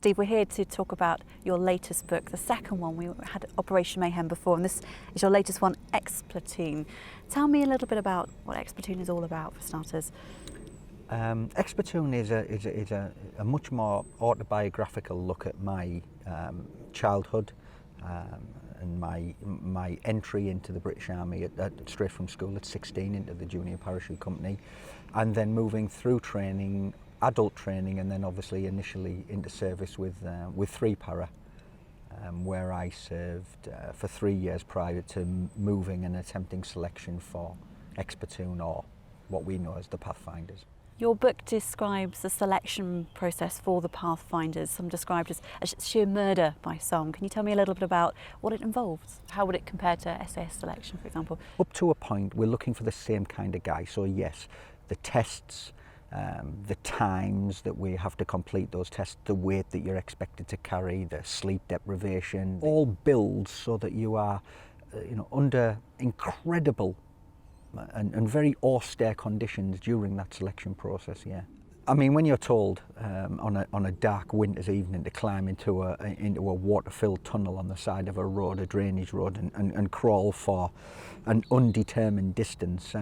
Steve, we're here to talk about your latest book, the second one. We had Operation Mayhem before, and this is your latest one, Ex-Platoon. Tell me a little bit about what Ex-Platoon is all about, for starters. Ex-Platoon is a much more autobiographical look at my childhood and my entry into the British Army straight from school at 16 into the Junior Parachute Company, and then moving through training, adult training, and then obviously initially into service with 3 Para, where I served for 3 years prior to moving and attempting selection for Ex-Platoon, or what we know as the Pathfinders. Your book describes the selection process for the Pathfinders, some described as sheer murder by some. Can you tell me a little bit about what it involves? How would it compare to SAS selection, for example? Up to a point, we're looking for the same kind of guy. So yes, the tests, the times that we have to complete those tests, the weight that you're expected to carry, the sleep deprivation, all builds so that you are under incredible and very austere conditions during that selection process. Yeah, I mean, when you're told on a dark winter's evening to climb into a water-filled tunnel on the side of a road, a drainage road, and crawl for an undetermined distance,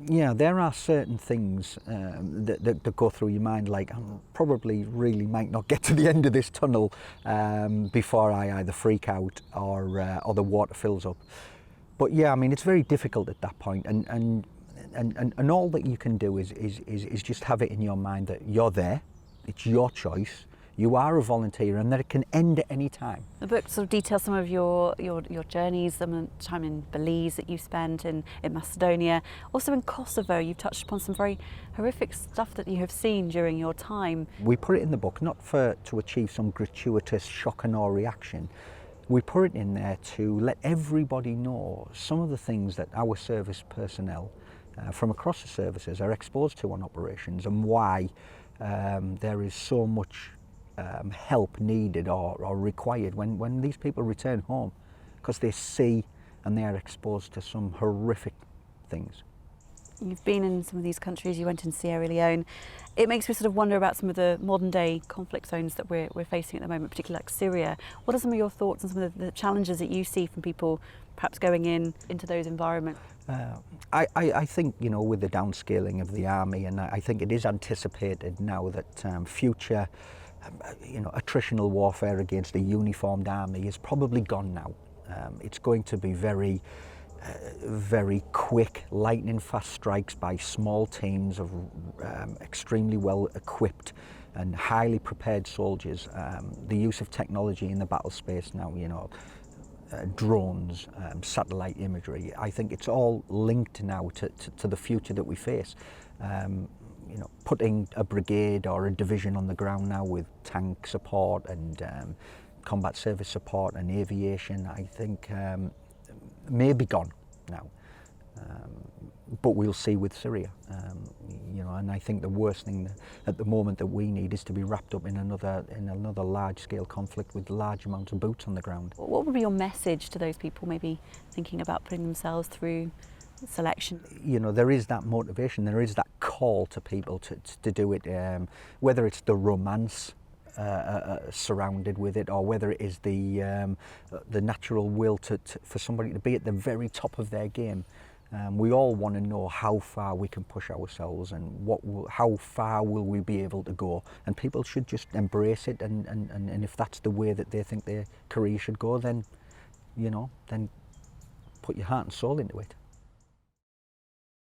yeah, there are certain things that go through your mind, like I probably really might not get to the end of this tunnel before I either freak out or the water fills up. But yeah, I mean, it's very difficult at that point, and all that you can do is just have it in your mind that you're there, it's your choice, you are a volunteer, and that it can end at any time. The book sort of details some of your journeys, some of the time in Belize that you spent, in Macedonia, also in Kosovo. You've touched upon some very horrific stuff that you have seen during your time. We put it in the book not to achieve some gratuitous shock and awe reaction. We put it in there to let everybody know some of the things that our service personnel from across the services are exposed to on operations, and why there is so much help needed or required when these people return home, because they see and they are exposed to some horrific things. You've been in some of these countries, you went in Sierra Leone. It makes me sort of wonder about some of the modern day conflict zones that we're facing at the moment, particularly like Syria. What are some of your thoughts on some of the challenges that you see from people perhaps going into those environments? I think, with the downscaling of the army, and I think it is anticipated now that future attritional warfare against a uniformed army is probably gone now. It's going to be very quick, lightning fast strikes by small teams of extremely well equipped and highly prepared soldiers. The use of technology in the battle space now, drones, satellite imagery, I think it's all linked now to the future that we face. Putting a brigade or a division on the ground now with tank support and combat service support and aviation, I think may be gone now, but we'll see with Syria. And I think the worst thing at the moment that we need is to be wrapped up in another large-scale conflict with large amounts of boots on the ground. What would be your message to those people maybe thinking about putting themselves through selection? There is that motivation, there is that call to people to do it, whether it's the romance surrounded with it, or whether it is the natural will for somebody to be at the very top of their game. We all want to know how far we can push ourselves, and how far will we be able to go, and people should just embrace it, and if that's the way that they think their career should go, then then put your heart and soul into it.